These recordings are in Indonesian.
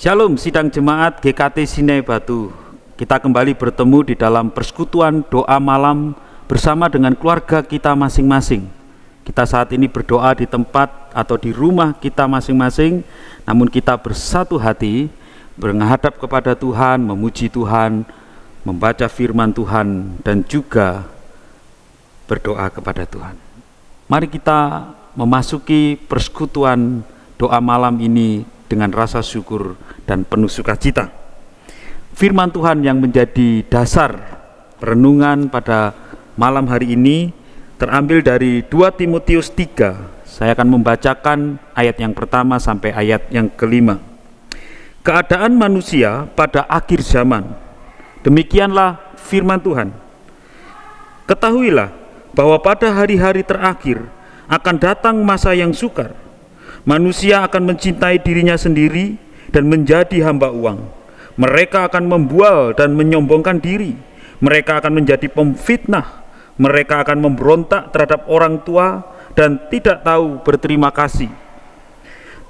Shalom sidang jemaat GKT Sinai Batu. Kita kembali bertemu di dalam persekutuan doa malam bersama dengan keluarga kita masing-masing. Kita saat ini berdoa di tempat atau di rumah kita masing-masing, namun kita bersatu hati menghadap kepada Tuhan, memuji Tuhan, membaca firman Tuhan, dan juga berdoa kepada Tuhan. Mari kita memasuki persekutuan doa malam ini dengan rasa syukur dan penuh sukacita. Firman Tuhan yang menjadi dasar renungan pada malam hari ini terambil dari 2 Timotius 3. Saya akan membacakan ayat yang pertama sampai ayat yang kelima. Keadaan manusia pada akhir zaman. Demikianlah firman Tuhan. Ketahuilah bahwa pada hari-hari terakhir akan datang masa yang sukar. Manusia akan mencintai dirinya sendiri dan menjadi hamba uang. Mereka akan membual dan menyombongkan diri. Mereka akan menjadi pemfitnah. Mereka akan memberontak terhadap orang tua dan tidak tahu berterima kasih.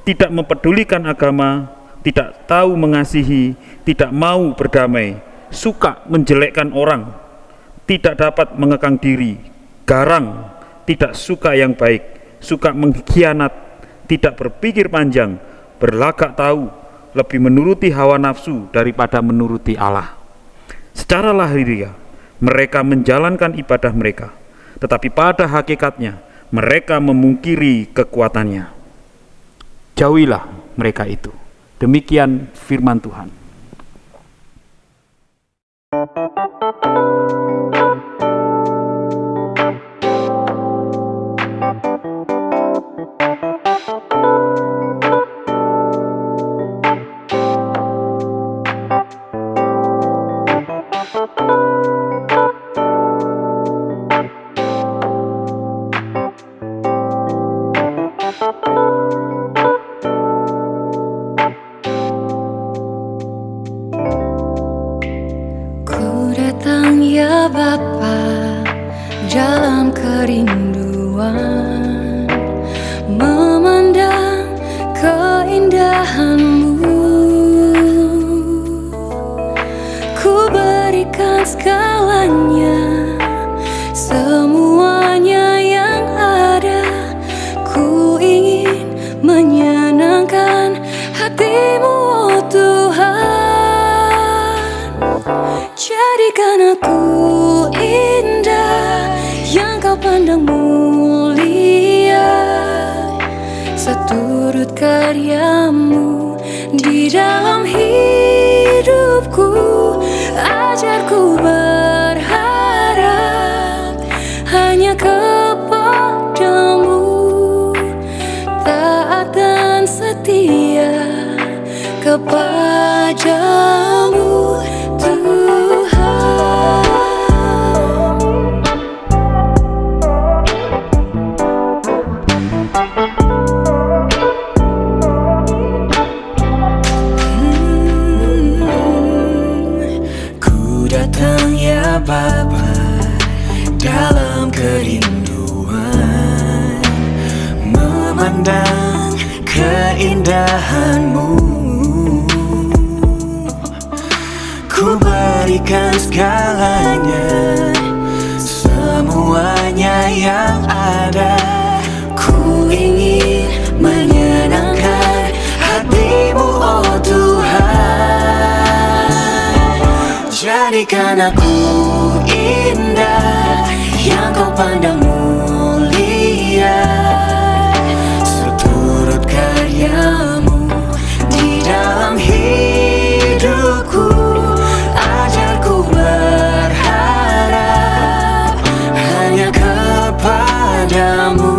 Tidak mempedulikan agama, tidak tahu mengasihi, tidak mau berdamai, suka menjelekkan orang, tidak dapat mengekang diri, garang, tidak suka yang baik, suka mengkhianat, tidak berpikir panjang, berlagak tahu, lebih menuruti hawa nafsu daripada menuruti Allah. Secara lahiriah mereka menjalankan ibadah mereka, tetapi pada hakikatnya mereka memungkiri kekuatannya. Jauhilah mereka itu. Demikian firman Tuhan. Ya Bapa, dalam kerinduan memandang keindahan-Mu, ku berikan segalanya, semuanya yang ada. Ku ingin menyenangkan hati-Mu, oh Tuhan. Jadikan aku indah yang Kau pandang mulia, seturut karya-Mu di dalam hidupku. Ajarku berharap hanya kepada-Mu, taat dan setia kepada-Mu, Tuhan. Ku datang ya Bapa dalam kerinduan memandang keindahan-Mu. Ku berikan segalanya, semuanya yang ada. Ku ingin menyenangkan hati-Mu, oh Tuhan. Jadikan aku indah yang Kau pandang mulia, seturut karya-Mu di dalam hidupku. Ajarku berharap hanya kepada-Mu,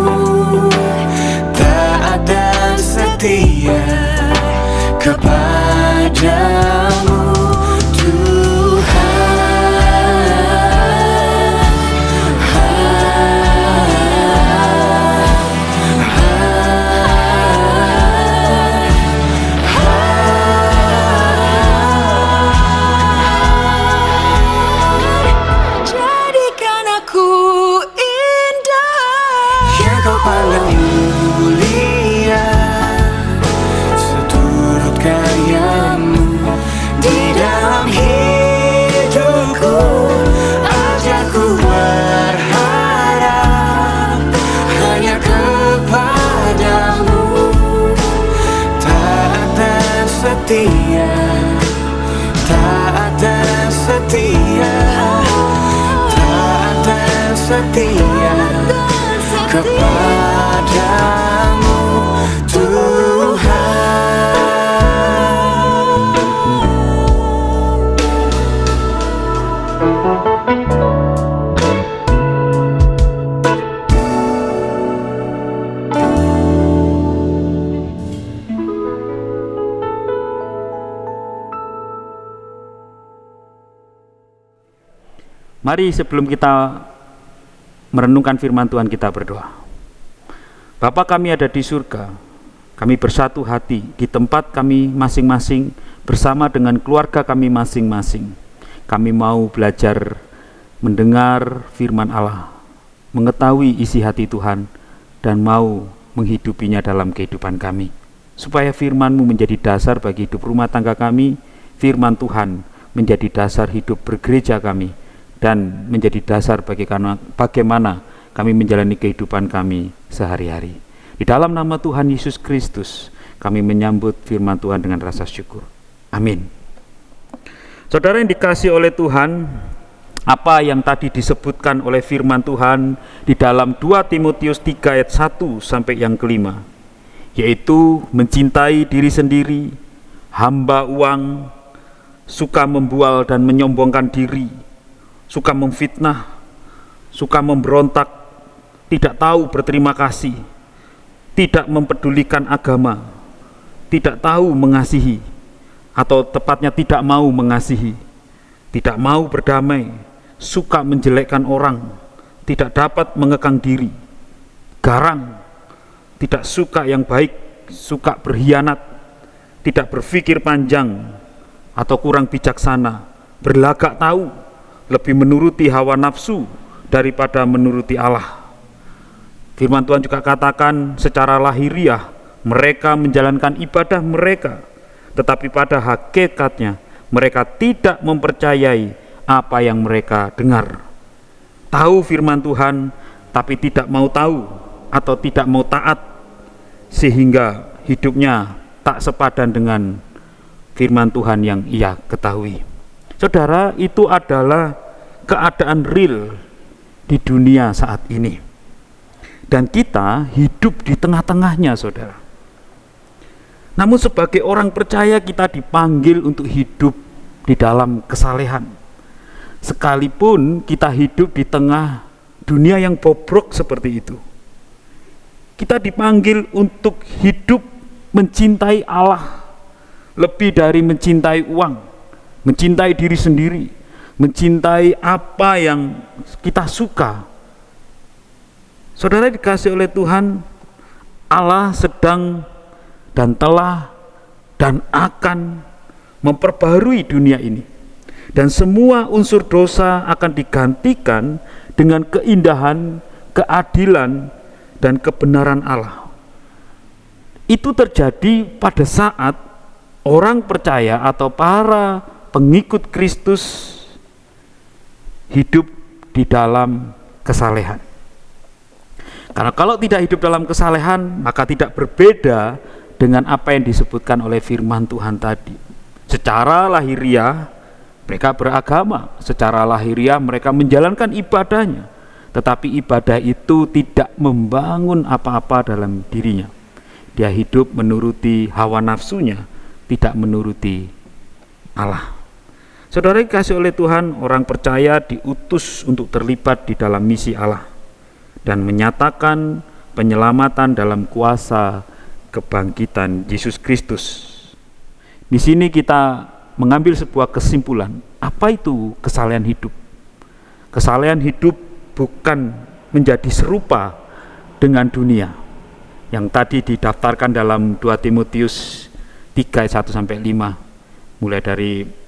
taat dan setia kepada-Mu, Kau pandang mulia, seturut karya setia kepadamu Tuhan. Mari sebelum kita merenungkan firman Tuhan, kita berdoa. Bapa kami ada di surga, kami bersatu hati di tempat kami masing-masing bersama dengan keluarga kami masing-masing. Kami mau belajar mendengar firman Allah, mengetahui isi hati Tuhan, dan mau menghidupinya dalam kehidupan kami. Supaya firman-Mu menjadi dasar bagi hidup rumah tangga kami, firman Tuhan menjadi dasar hidup bergereja kami, dan menjadi dasar bagaimana kami menjalani kehidupan kami sehari-hari. Di dalam nama Tuhan Yesus Kristus, kami menyambut firman Tuhan dengan rasa syukur. Amin. Saudara yang dikasihi oleh Tuhan, apa yang tadi disebutkan oleh firman Tuhan di dalam 2 Timotius 3 ayat 1 sampai yang kelima, yaitu mencintai diri sendiri, hamba uang, suka membual dan menyombongkan diri, suka memfitnah, suka memberontak, tidak tahu berterima kasih, tidak mempedulikan agama, tidak tahu mengasihi, atau tepatnya tidak mau mengasihi, tidak mau berdamai, suka menjelekkan orang, tidak dapat mengekang diri, garang, tidak suka yang baik, suka berkhianat, tidak berpikir panjang atau kurang bijaksana, berlagak tahu, lebih menuruti hawa nafsu daripada menuruti Allah. Firman Tuhan juga katakan secara lahiriah mereka menjalankan ibadah mereka, tetapi pada hakikatnya mereka tidak mempercayai apa yang mereka dengar. Tahu firman Tuhan tapi tidak mau tahu atau tidak mau taat, sehingga hidupnya tak sepadan dengan firman Tuhan yang ia ketahui. Saudara, itu adalah keadaan real di dunia saat ini, dan kita hidup di tengah-tengahnya, saudara. Namun sebagai orang percaya, kita dipanggil untuk hidup di dalam kesalehan, sekalipun kita hidup di tengah dunia yang bobrok seperti itu. Kita dipanggil untuk hidup mencintai Allah lebih dari mencintai uang, mencintai diri sendiri, mencintai apa yang kita suka. Saudara dikasih oleh Tuhan, Allah sedang dan telah dan akan memperbarui dunia ini, dan semua unsur dosa akan digantikan dengan keindahan, keadilan, dan kebenaran Allah. Itu terjadi pada saat orang percaya atau para pengikut Kristus hidup di dalam kesalehan. Karena kalau tidak hidup dalam kesalehan, maka tidak berbeda dengan apa yang disebutkan oleh firman Tuhan tadi. Secara lahiriah mereka beragama, secara lahiriah mereka menjalankan ibadahnya, tetapi ibadah itu tidak membangun apa-apa dalam dirinya. Dia hidup menuruti hawa nafsunya, tidak menuruti Allah. Saudara dikasih oleh Tuhan, orang percaya diutus untuk terlibat di dalam misi Allah dan menyatakan penyelamatan dalam kuasa kebangkitan Yesus Kristus. Di sini kita mengambil sebuah kesimpulan. Apa itu kesalehan hidup? Kesalehan hidup bukan menjadi serupa dengan dunia yang tadi didaftarkan dalam 2 Timotius 3 ayat 1 sampai 5, mulai dari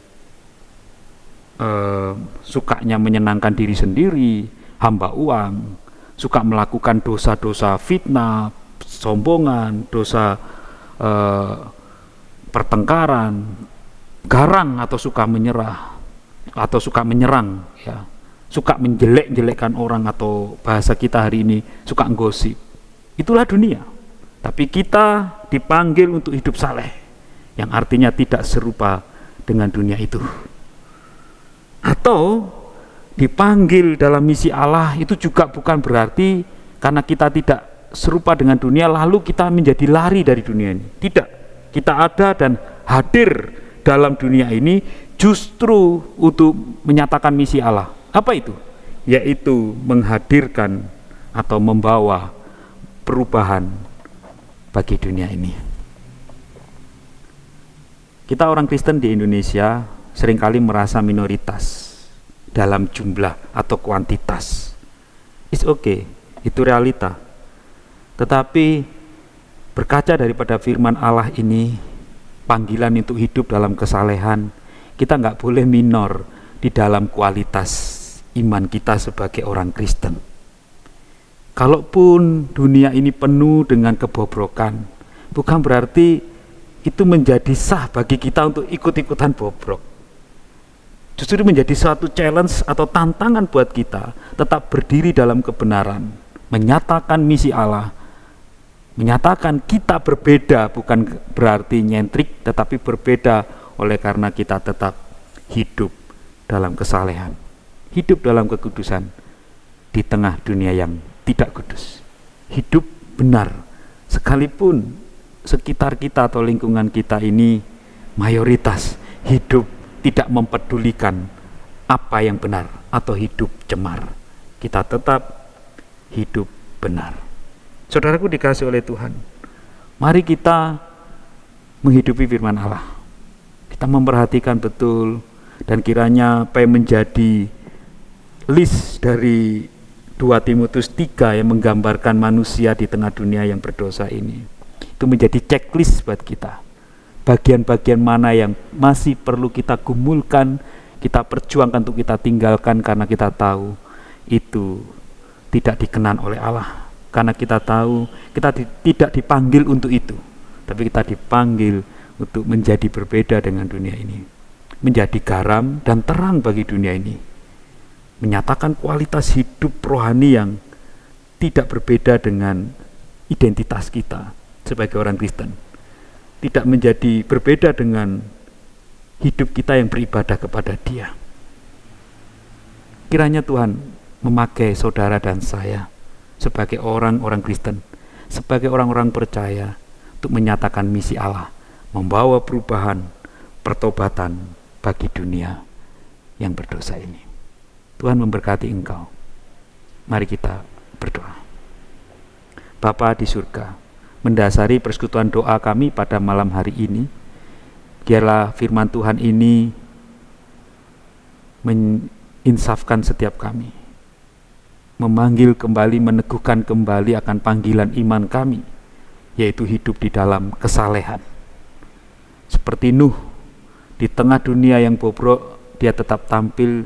sukanya menyenangkan diri sendiri, hamba uang, suka melakukan dosa-dosa fitnah, sombongan, dosa pertengkaran, garang atau suka menyerah atau suka menyerang, ya, suka menjelek-jelekkan orang, atau bahasa kita hari ini suka gosip. Itulah dunia. Tapi kita dipanggil untuk hidup saleh, yang artinya tidak serupa dengan dunia itu. Atau dipanggil dalam misi Allah itu juga bukan berarti karena kita tidak serupa dengan dunia lalu kita menjadi lari dari dunia ini. Tidak, kita ada dan hadir dalam dunia ini justru untuk menyatakan misi Allah. Apa itu? Yaitu menghadirkan atau membawa perubahan bagi dunia ini. Kita orang Kristen di Indonesia seringkali merasa minoritas dalam jumlah atau kuantitas. It's okay, itu realita. Tetapi berkaca daripada firman Allah ini, panggilan untuk hidup dalam kesalehan, kita nggak boleh minor di dalam kualitas iman kita sebagai orang Kristen. Kalaupun dunia ini penuh dengan kebobrokan, bukan berarti itu menjadi sah bagi kita untuk ikut-ikutan bobrok. Justru menjadi suatu challenge atau tantangan buat kita tetap berdiri dalam kebenaran, menyatakan misi Allah, menyatakan kita berbeda, bukan berarti nyentrik, tetapi berbeda oleh karena kita tetap hidup dalam kesalehan, hidup dalam kekudusan di tengah dunia yang tidak kudus. Hidup benar, sekalipun sekitar kita atau lingkungan kita ini mayoritas hidup tidak mempedulikan apa yang benar atau hidup cemar, kita tetap hidup benar. Saudaraku dikasih oleh Tuhan, mari kita menghidupi firman Allah. Kita memperhatikan betul, dan kiranya apa yang menjadi list dari 2 Timotius 3 yang menggambarkan manusia di tengah dunia yang berdosa ini, itu menjadi checklist buat kita. Bagian-bagian mana yang masih perlu kita gumulkan, kita perjuangkan untuk kita tinggalkan karena kita tahu itu tidak dikenan oleh Allah. Karena kita tahu kita tidak dipanggil untuk itu, tapi kita dipanggil untuk menjadi berbeda dengan dunia ini, menjadi garam dan terang bagi dunia ini, menyatakan kualitas hidup rohani yang tidak berbeda dengan identitas kita sebagai orang Kristen, tidak menjadi berbeda dengan hidup kita yang beribadah kepada Dia. Kiranya Tuhan memakai saudara dan saya sebagai orang-orang Kristen, sebagai orang-orang percaya untuk menyatakan misi Allah, membawa perubahan, pertobatan bagi dunia yang berdosa ini. Tuhan memberkati engkau. Mari kita berdoa. Bapa di surga, mendasari persekutuan doa kami pada malam hari ini, biarlah firman Tuhan ini menginsafkan setiap kami, memanggil kembali, meneguhkan kembali akan panggilan iman kami, yaitu hidup di dalam kesalehan. Seperti Nuh, di tengah dunia yang bobrok, dia tetap tampil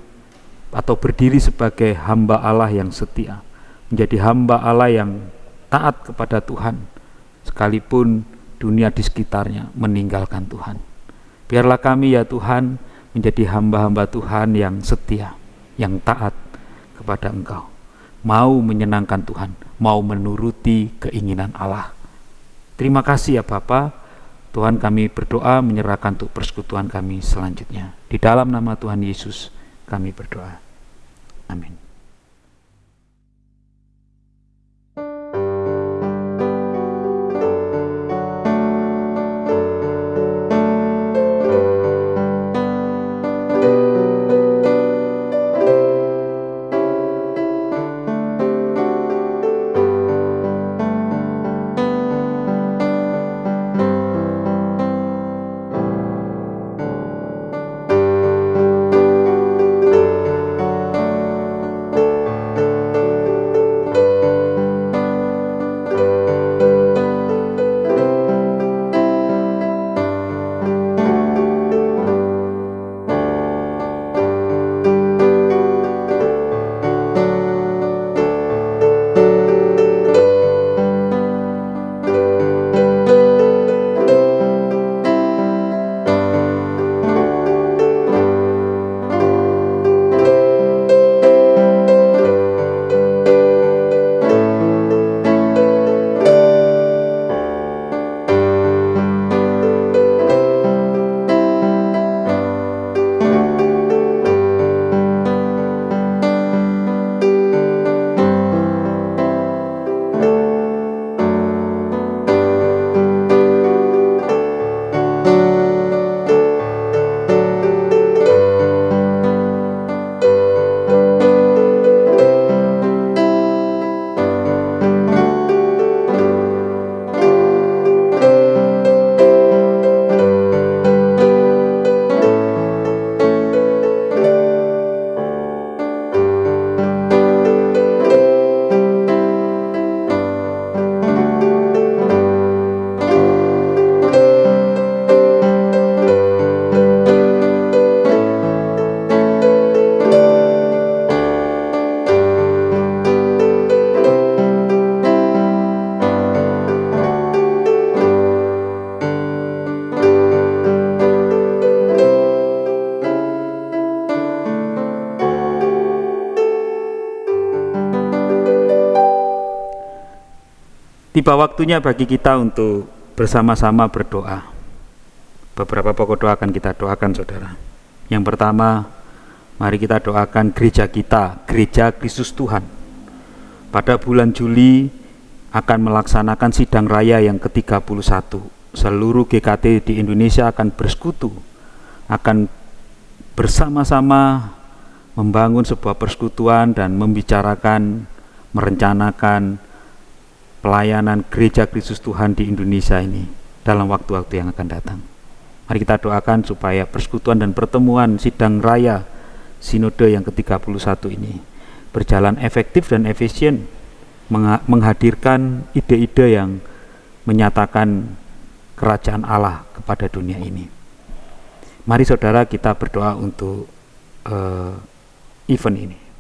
atau berdiri sebagai hamba Allah yang setia, menjadi hamba Allah yang taat kepada Tuhan, sekalipun dunia di sekitarnya meninggalkan Tuhan. Biarlah kami ya Tuhan menjadi hamba-hamba Tuhan yang setia, yang taat kepada Engkau, mau menyenangkan Tuhan, mau menuruti keinginan Allah. Terima kasih ya Bapa. Tuhan, kami berdoa menyerahkan untuk persekutuan kami selanjutnya. Di dalam nama Tuhan Yesus kami berdoa. Amin. Tiba waktunya bagi kita untuk bersama-sama berdoa. Beberapa pokok doa akan kita doakan, saudara. Yang pertama, mari kita doakan gereja kita, Gereja Kristus Tuhan. Pada bulan Juli akan melaksanakan sidang raya yang ke-31. Seluruh GKT di Indonesia akan bersekutu, akan bersama-sama membangun sebuah persekutuan dan membicarakan, merencanakan pelayanan Gereja Kristus Tuhan di Indonesia ini dalam waktu-waktu yang akan datang. Mari kita doakan supaya persekutuan dan pertemuan sidang raya Sinode yang ke-31 ini berjalan efektif dan efisien, menghadirkan ide-ide yang menyatakan kerajaan Allah kepada dunia ini. Mari saudara kita berdoa untuk event ini.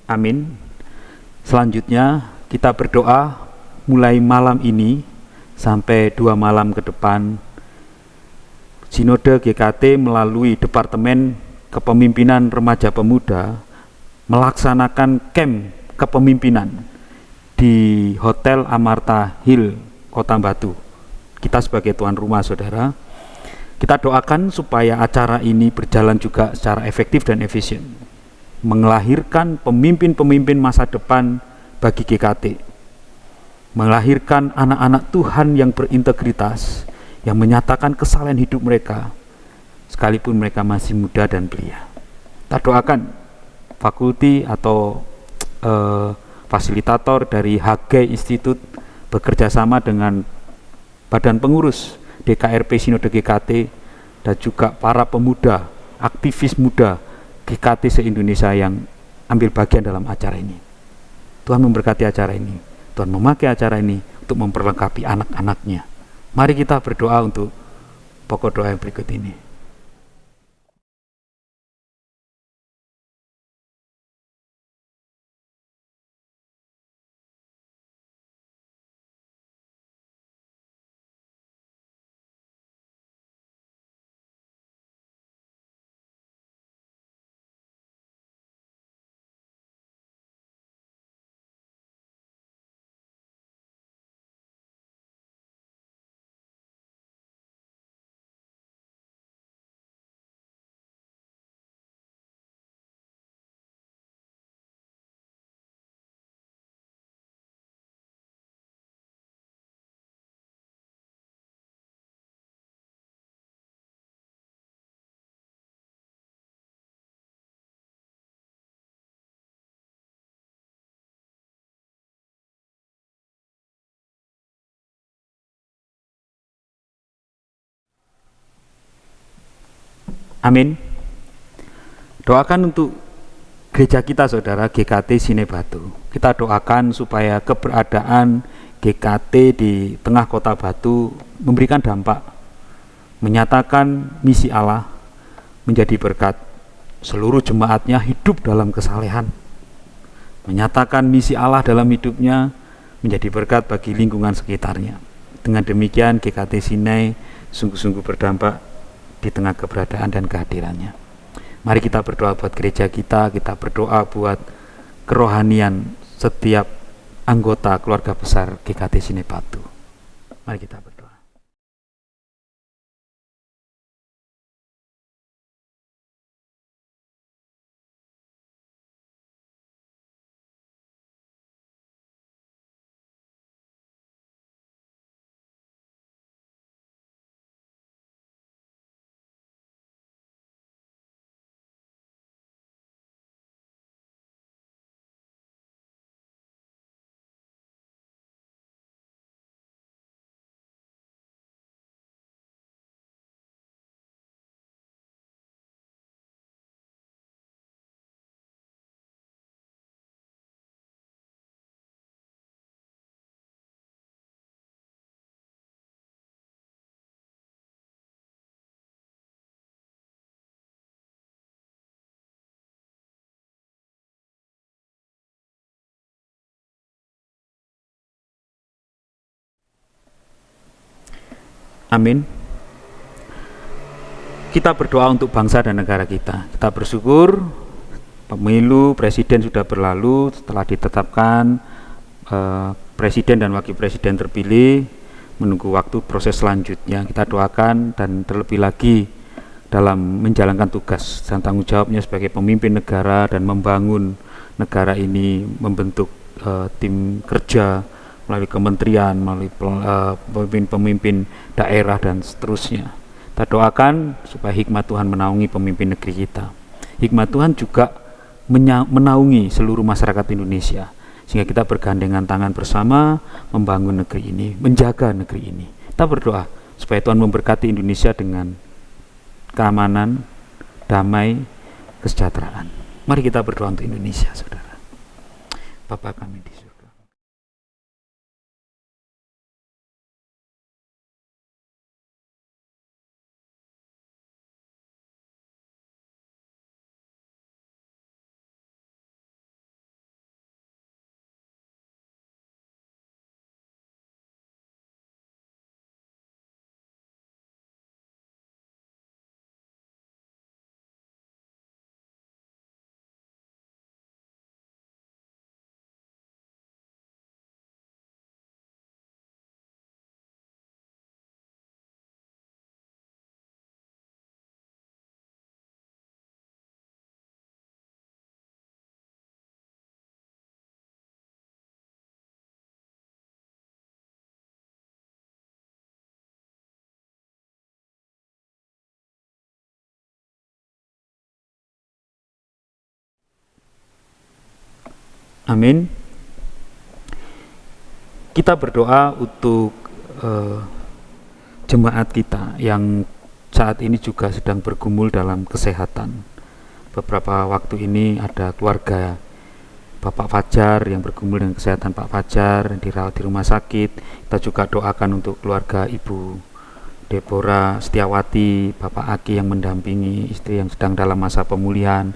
Amin. Selanjutnya kita berdoa mulai malam ini sampai 2 malam ke depan. Sinode GKT melalui Departemen Kepemimpinan Remaja Pemuda melaksanakan camp kepemimpinan di Hotel Amarta Hill, Kota Batu. Kita sebagai tuan rumah, saudara, kita doakan supaya acara ini berjalan juga secara efektif dan efisien, melahirkan pemimpin-pemimpin masa depan bagi GKT, melahirkan anak-anak Tuhan yang berintegritas, yang menyatakan kesalahan hidup mereka sekalipun mereka masih muda dan belia. Kita doakan fakulti atau fasilitator dari HG Institute bekerja sama dengan badan pengurus DKRP Sinode GKT dan juga para pemuda, aktivis muda GKT se-Indonesia yang ambil bagian dalam acara ini. Tuhan memberkati acara ini. Tuhan memakai acara ini untuk memperlengkapi anak-anaknya. Mari kita berdoa untuk pokok doa yang berikut ini. Amin. Doakan untuk gereja kita, saudara, GKT Sine Batu. Kita doakan supaya keberadaan GKT di tengah kota Batu memberikan dampak, menyatakan misi Allah, menjadi berkat. Seluruh jemaatnya hidup dalam kesalehan, menyatakan misi Allah dalam hidupnya, menjadi berkat bagi lingkungan sekitarnya. Dengan demikian GKT Sinai sungguh-sungguh berdampak di tengah keberadaan dan kehadirannya. Mari kita berdoa buat gereja kita berdoa buat kerohanian setiap anggota keluarga besar GKT Sine Batu. Mari kita berdoa. Amin. Kita berdoa untuk bangsa dan negara kita. Kita bersyukur pemilu presiden sudah berlalu, setelah ditetapkan presiden dan wakil presiden terpilih, menunggu waktu proses selanjutnya. Kita doakan dan terlebih lagi dalam menjalankan tugas dan tanggung jawabnya sebagai pemimpin negara dan membangun negara ini, membentuk tim kerja melalui kementerian, melalui pemimpin daerah dan seterusnya. Kita doakan supaya hikmat Tuhan menaungi pemimpin negeri kita. Hikmat Tuhan juga menaungi seluruh masyarakat Indonesia, sehingga kita bergandengan tangan bersama membangun negeri ini, menjaga negeri ini. Kita berdoa supaya Tuhan memberkati Indonesia dengan keamanan, damai, kesejahteraan. Mari kita berdoa untuk Indonesia, saudara. Bapa kami di surga. Amin. Kita berdoa untuk jemaat kita yang saat ini juga sedang bergumul dalam kesehatan. Beberapa waktu ini ada keluarga Bapak Fajar yang bergumul dengan kesehatan Pak Fajar, dirawat di rumah sakit. Kita juga doakan untuk keluarga Ibu Deborah Setiawati, Bapak Aki yang mendampingi istri yang sedang dalam masa pemulihan,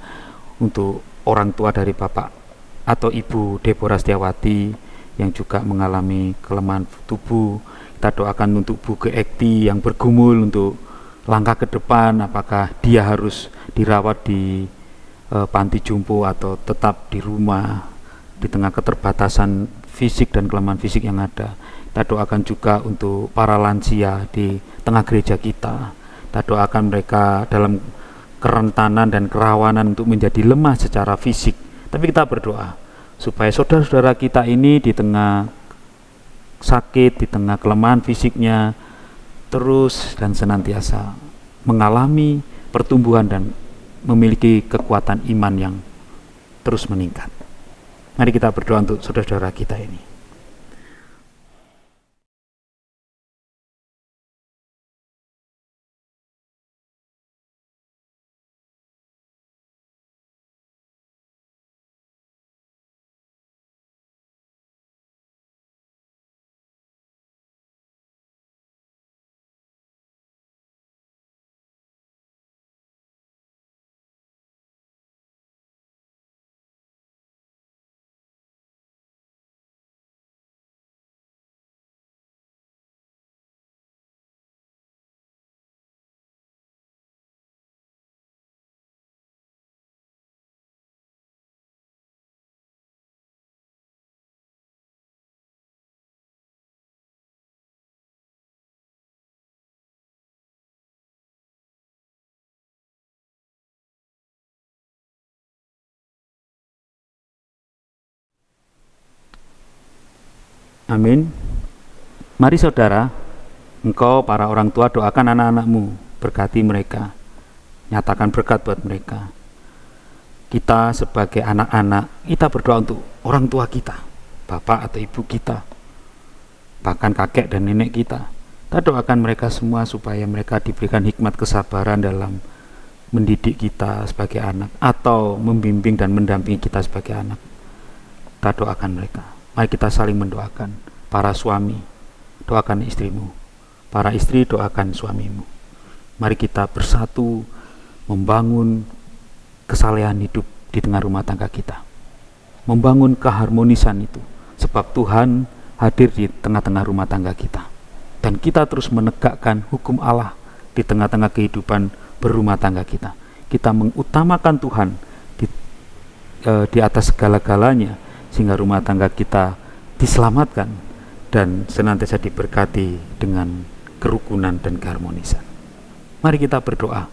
untuk orang tua dari Bapak atau Ibu Deborah Setiawati yang juga mengalami kelemahan tubuh. Kita doakan untuk Bu Ekti yang bergumul untuk langkah ke depan, apakah dia harus dirawat di panti jompo atau tetap di rumah di tengah keterbatasan fisik dan kelemahan fisik yang ada. Kita doakan juga untuk para lansia di tengah gereja kita. Kita doakan mereka dalam kerentanan dan kerawanan untuk menjadi lemah secara fisik. Tapi kita berdoa supaya saudara-saudara kita ini di tengah sakit, di tengah kelemahan fisiknya, terus dan senantiasa mengalami pertumbuhan dan memiliki kekuatan iman yang terus meningkat. Mari kita berdoa untuk saudara-saudara kita ini. Amin. Mari saudara, engkau para orang tua doakan anak-anakmu, berkati mereka, nyatakan berkat buat mereka. Kita sebagai anak-anak, kita berdoa untuk orang tua kita, bapak atau ibu kita, bahkan kakek dan nenek kita. Kita doakan mereka semua supaya mereka diberikan hikmat kesabaran dalam mendidik kita sebagai anak, atau membimbing dan mendampingi kita sebagai anak. Kita doakan mereka. Mari kita saling mendoakan. Para suami, doakan istrimu. Para istri, doakan suamimu. Mari kita bersatu membangun kesalehan hidup di tengah rumah tangga kita. Membangun keharmonisan itu. Sebab Tuhan hadir di tengah-tengah rumah tangga kita. dan kita terus menegakkan hukum Allah di tengah-tengah kehidupan berumah tangga kita. Kita mengutamakan Tuhan di atas segala-galanya, sehingga rumah tangga kita diselamatkan dan senantiasa diberkati dengan kerukunan dan keharmonisan. Mari kita berdoa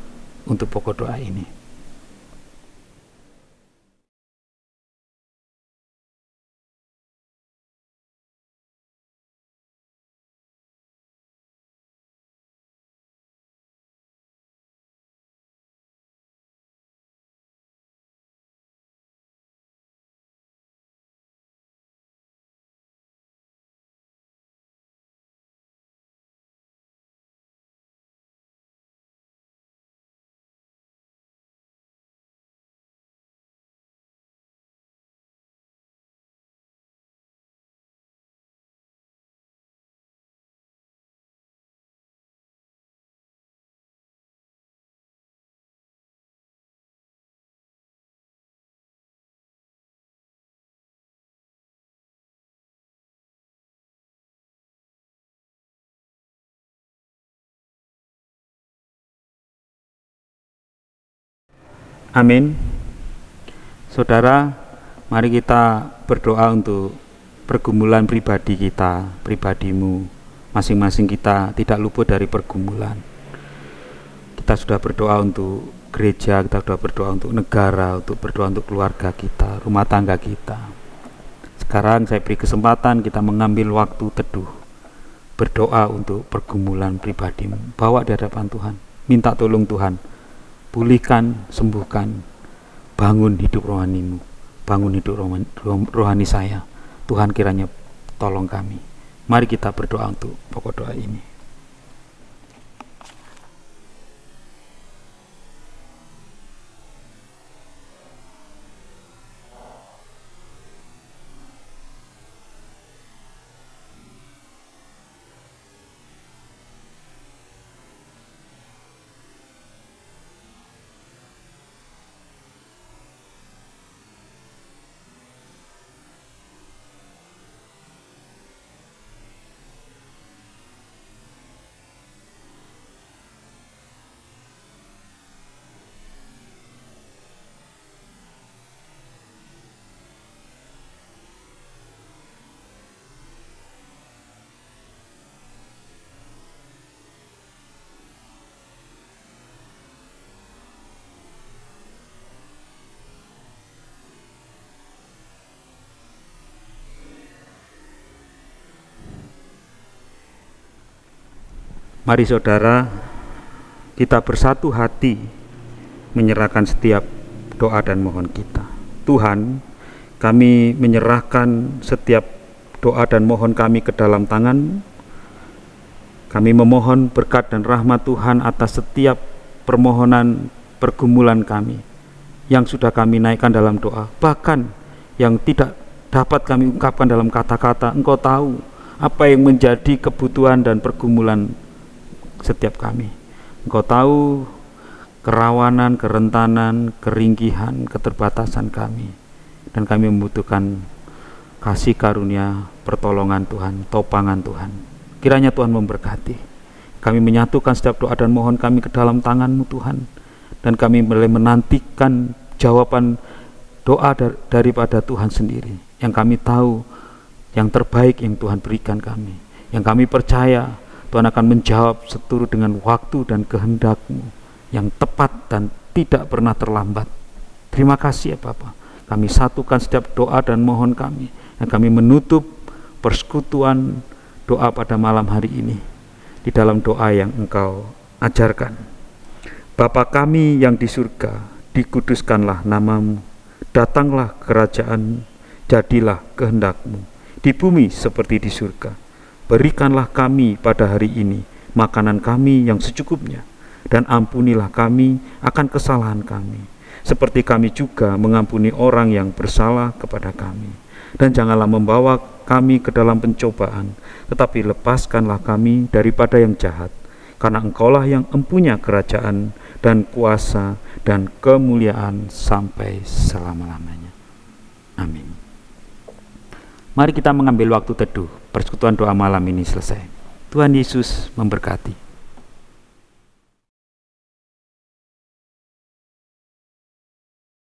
untuk pokok doa ini. Amin. Saudara, mari kita berdoa untuk pergumulan pribadi kita, pribadimu, masing-masing kita tidak luput dari pergumulan. Kita sudah berdoa untuk gereja, kita sudah berdoa untuk negara, untuk berdoa untuk keluarga kita, rumah tangga kita. Sekarang saya beri kesempatan kita mengambil waktu teduh, berdoa untuk pergumulan pribadimu. Bawa di hadapan Tuhan, minta tolong Tuhan. Pulihkan, sembuhkan, bangun hidup rohanimu, bangun hidup rohani saya. Tuhan kiranya tolong kami. Mari kita berdoa untuk pokok doa ini. Mari saudara, kita bersatu hati menyerahkan setiap doa dan mohon kita. Tuhan, kami menyerahkan setiap doa dan mohon kami ke dalam tangan. Kami memohon berkat dan rahmat Tuhan atas setiap permohonan pergumulan kami yang sudah kami naikkan dalam doa, bahkan yang tidak dapat kami ungkapkan dalam kata-kata. Engkau tahu apa yang menjadi kebutuhan dan pergumulan setiap kami. Engkau tahu kerawanan, kerentanan, keringgihan, keterbatasan kami, dan kami membutuhkan kasih karunia, pertolongan Tuhan, topangan Tuhan. Kiranya Tuhan memberkati. Kami menyatukan setiap doa dan mohon kami ke dalam tangan-Mu Tuhan, dan kami mulai menantikan jawaban doa daripada Tuhan sendiri, yang kami tahu yang terbaik yang Tuhan berikan kami, yang kami percaya Tuhan akan menjawab seturut dengan waktu dan kehendak-Mu yang tepat dan tidak pernah terlambat. Terima kasih ya Bapa. Kami satukan setiap doa dan mohon kami, dan kami menutup persekutuan doa pada malam hari ini di dalam doa yang Engkau ajarkan. Bapa kami yang di surga, dikuduskanlah nama-Mu, datanglah kerajaan, jadilah kehendak-Mu di bumi seperti di surga. Berikanlah kami pada hari ini makanan kami yang secukupnya, dan ampunilah kami akan kesalahan kami, seperti kami juga mengampuni orang yang bersalah kepada kami. Dan janganlah membawa kami ke dalam pencobaan, tetapi lepaskanlah kami daripada yang jahat, karena Engkaulah yang empunya kerajaan dan kuasa dan kemuliaan sampai selama-lamanya. Amin. Mari kita mengambil waktu teduh. Persekutuan doa malam ini selesai. Tuhan Yesus memberkati.